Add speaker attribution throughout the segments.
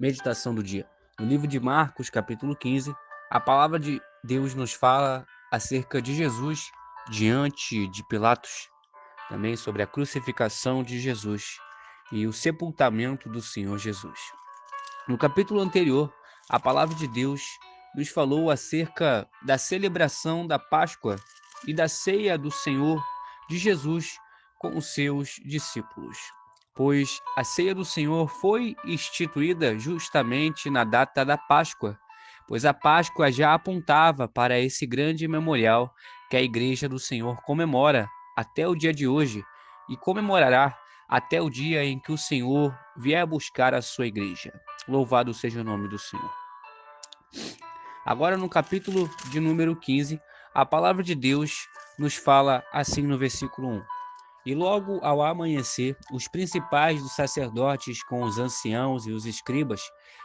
Speaker 1: Meditação do dia. No livro de Marcos, capítulo 15, a palavra de Deus nos fala acerca de Jesus diante de Pilatos, também sobre a crucificação de Jesus e o sepultamento do Senhor Jesus. No capítulo anterior, a palavra de Deus nos falou acerca da celebração da Páscoa e da ceia do Senhor de Jesus com os seus discípulos, pois a ceia do Senhor foi instituída justamente na data da Páscoa, pois a Páscoa já apontava para esse grande memorial que a Igreja do Senhor comemora até o dia de hoje e comemorará até o dia em que o Senhor vier buscar a sua igreja. Louvado seja o nome do Senhor. Agora, no capítulo de número 15, a palavra de Deus nos fala assim no versículo 1. E logo ao amanhecer, os principais dos sacerdotes com os anciãos e os escribas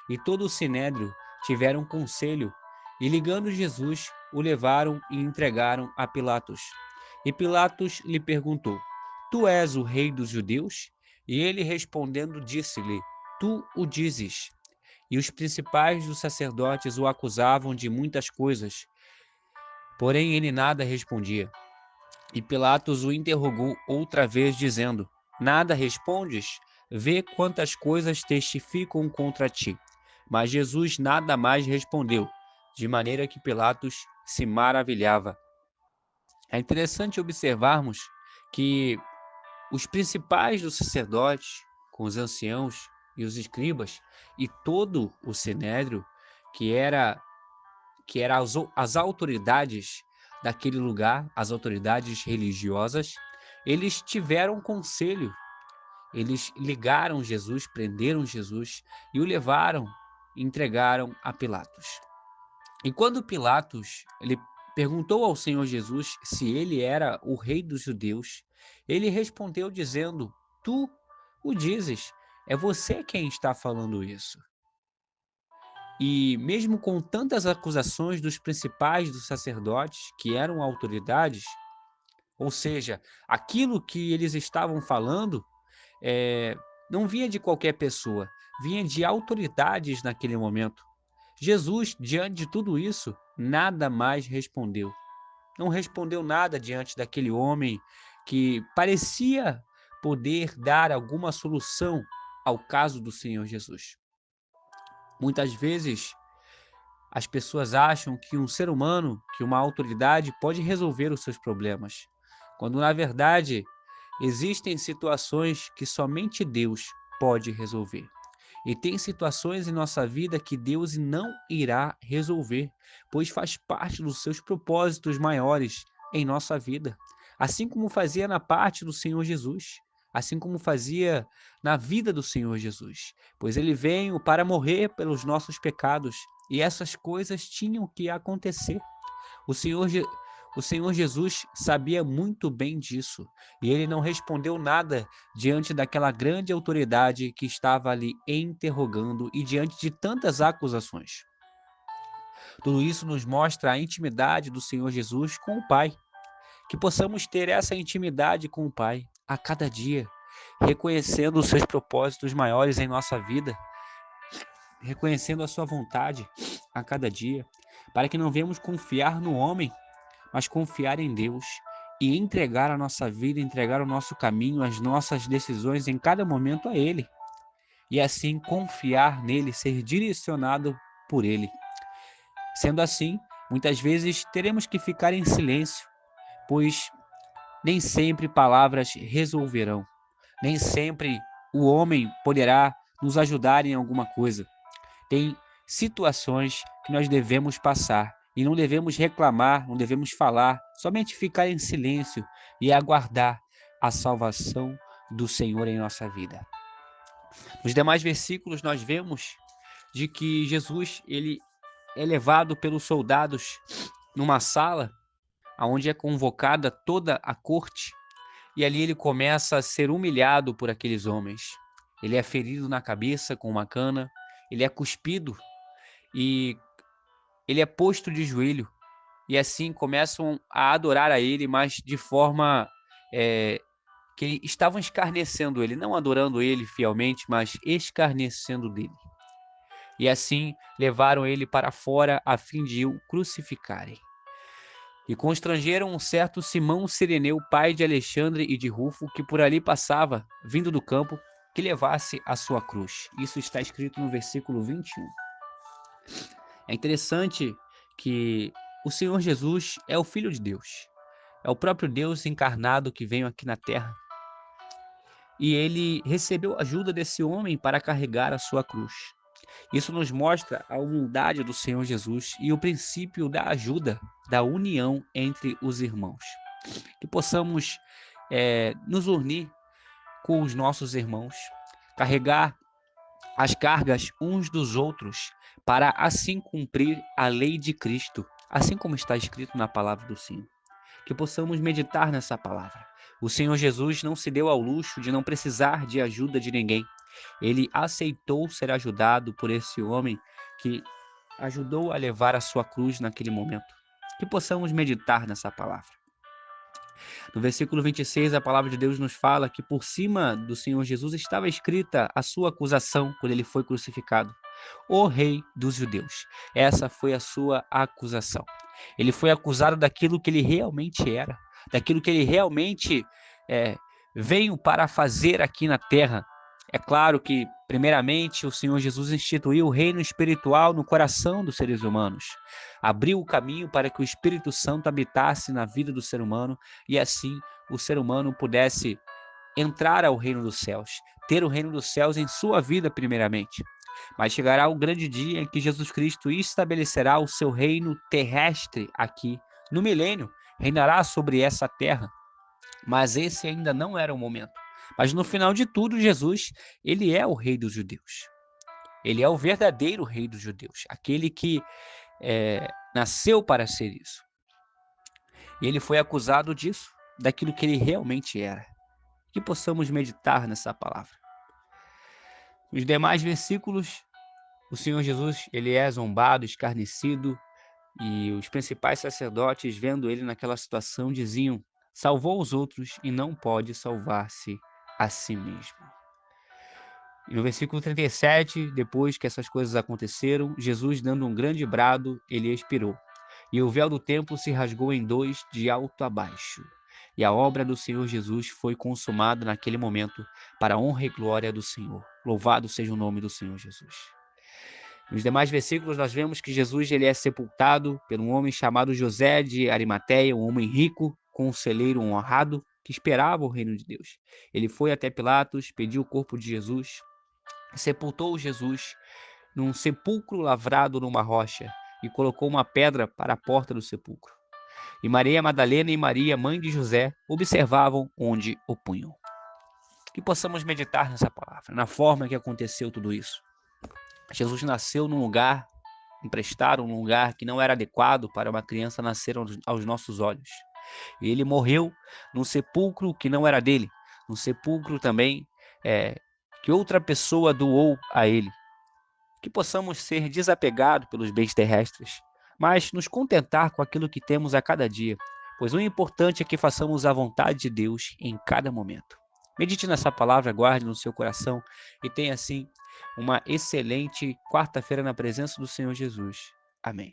Speaker 1: e todo o sinédrio tiveram conselho e, ligando Jesus, o levaram e entregaram a Pilatos. E Pilatos lhe perguntou: Tu és o rei dos judeus? E ele respondendo disse-lhe: Tu o dizes. E os principais dos sacerdotes o acusavam de muitas coisas, porém ele nada respondia. E Pilatos o interrogou outra vez, dizendo: Nada respondes? Vê quantas coisas testificam contra ti. Mas Jesus nada mais respondeu, de maneira que Pilatos se maravilhava. É interessante observarmos que os principais dos sacerdotes, com os anciãos e os escribas, e todo o sinédrio, que era as autoridades daquele lugar, as autoridades religiosas, eles tiveram conselho, eles ligaram Jesus, prenderam Jesus e o levaram, entregaram a Pilatos. E quando Pilatos ele perguntou ao Senhor Jesus se ele era o rei dos judeus, ele respondeu dizendo: Tu o dizes, é você quem está falando isso. E mesmo com tantas acusações dos principais dos sacerdotes, que eram autoridades, ou seja, aquilo que eles estavam falando não vinha de qualquer pessoa, vinha de autoridades naquele momento. Jesus, diante de tudo isso, nada mais respondeu. Não respondeu nada diante daquele homem que parecia poder dar alguma solução ao caso do Senhor Jesus. Muitas vezes, as pessoas acham que um ser humano, que uma autoridade pode resolver os seus problemas, quando na verdade existem situações que somente Deus pode resolver. E tem situações em nossa vida que Deus não irá resolver, pois faz parte dos seus propósitos maiores em nossa vida. Assim como fazia na parte do Senhor Jesus, assim como fazia na vida do Senhor Jesus, pois ele veio para morrer pelos nossos pecados e essas coisas tinham que acontecer. O Senhor, o Senhor Jesus sabia muito bem disso e ele não respondeu nada diante daquela grande autoridade que estava ali interrogando e diante de tantas acusações. Tudo isso nos mostra a intimidade do Senhor Jesus com o Pai. Que possamos ter essa intimidade com o Pai a cada dia, reconhecendo os seus propósitos maiores em nossa vida, reconhecendo a sua vontade a cada dia, para que não venhamos confiar no homem, mas confiar em Deus e entregar a nossa vida, entregar o nosso caminho, as nossas decisões em cada momento a Ele. E assim confiar nele, ser direcionado por Ele. Sendo assim, muitas vezes teremos que ficar em silêncio, pois nem sempre palavras resolverão. Nem sempre o homem poderá nos ajudar em alguma coisa. Tem situações que nós devemos passar e não devemos reclamar, não devemos falar, somente ficar em silêncio e aguardar a salvação do Senhor em nossa vida. Nos demais versículos nós vemos de que Jesus ele é levado pelos soldados numa sala onde é convocada toda a corte e ali ele começa a ser humilhado por aqueles homens. Ele é ferido na cabeça com uma cana, ele é cuspido e ele é posto de joelho, e assim começam a adorar a ele, mas de forma que estavam escarnecendo ele, não adorando ele fielmente, mas escarnecendo dele. e assim levaram ele para fora a fim de o crucificarem. E constrangeram um certo Simão Cireneu, pai de Alexandre e de Rufo, que por ali passava, vindo do campo, que levasse a sua cruz. Isso está escrito no versículo 21. É interessante que o Senhor Jesus é o Filho de Deus. É o próprio Deus encarnado que veio aqui na terra. E ele recebeu a ajuda desse homem para carregar a sua cruz. Isso nos mostra a humildade do Senhor Jesus e o princípio da ajuda, da união entre os irmãos. Que possamos nos unir com os nossos irmãos, carregar as cargas uns dos outros, para assim cumprir a lei de Cristo, assim como está escrito na palavra do Senhor. Que possamos meditar nessa palavra. O Senhor Jesus não se deu ao luxo de não precisar de ajuda de ninguém. Ele aceitou ser ajudado por esse homem que ajudou a levar a sua cruz naquele momento. Que possamos meditar nessa palavra. No versículo 26, a palavra de Deus nos fala que por cima do Senhor Jesus estava escrita a sua acusação quando ele foi crucificado. O Rei dos Judeus. Essa foi a sua acusação. Ele foi acusado daquilo que ele realmente era, daquilo que ele realmente veio para fazer aqui na terra. É claro que, primeiramente, o Senhor Jesus instituiu o reino espiritual no coração dos seres humanos. Abriu o caminho para que o Espírito Santo habitasse na vida do ser humano e assim o ser humano pudesse entrar ao reino dos céus, ter o reino dos céus em sua vida primeiramente. Mas chegará o grande dia em que Jesus Cristo estabelecerá o seu reino terrestre aqui no milênio, reinará sobre essa terra. Mas esse ainda não era o momento. Mas no final de tudo, Jesus, ele é o rei dos judeus. Ele é o verdadeiro rei dos judeus, aquele que nasceu para ser isso. E ele foi acusado disso, daquilo que ele realmente era. Que possamos meditar nessa palavra. Nos demais versículos, o Senhor Jesus, ele é zombado, escarnecido, e os principais sacerdotes, vendo ele naquela situação, diziam: salvou os outros e não pode salvar-se a si mesmo. E no versículo 37, depois que essas coisas aconteceram, Jesus, dando um grande brado, ele expirou. E o véu do templo se rasgou em dois, de alto a baixo. E a obra do Senhor Jesus foi consumada naquele momento, para a honra e glória do Senhor. Louvado seja o nome do Senhor Jesus. Nos demais versículos nós vemos que Jesus ele é sepultado por um homem chamado José de Arimateia, um homem rico, conselheiro honrado, que esperava o reino de Deus. Ele foi até Pilatos, pediu o corpo de Jesus, sepultou Jesus num sepulcro lavrado numa rocha e colocou uma pedra para a porta do sepulcro. E Maria Madalena e Maria, mãe de José, observavam onde o punham. Que possamos meditar nessa palavra, na forma que aconteceu tudo isso. Jesus nasceu num lugar emprestado, num lugar que não era adequado para uma criança nascer aos nossos olhos. E ele morreu num sepulcro que não era dele, num sepulcro também que outra pessoa doou a ele. Que possamos ser desapegados pelos bens terrestres, mas nos contentar com aquilo que temos a cada dia, pois o importante é que façamos a vontade de Deus em cada momento. Medite nessa palavra, guarde no seu coração e tenha assim uma excelente quarta-feira na presença do Senhor Jesus. Amém.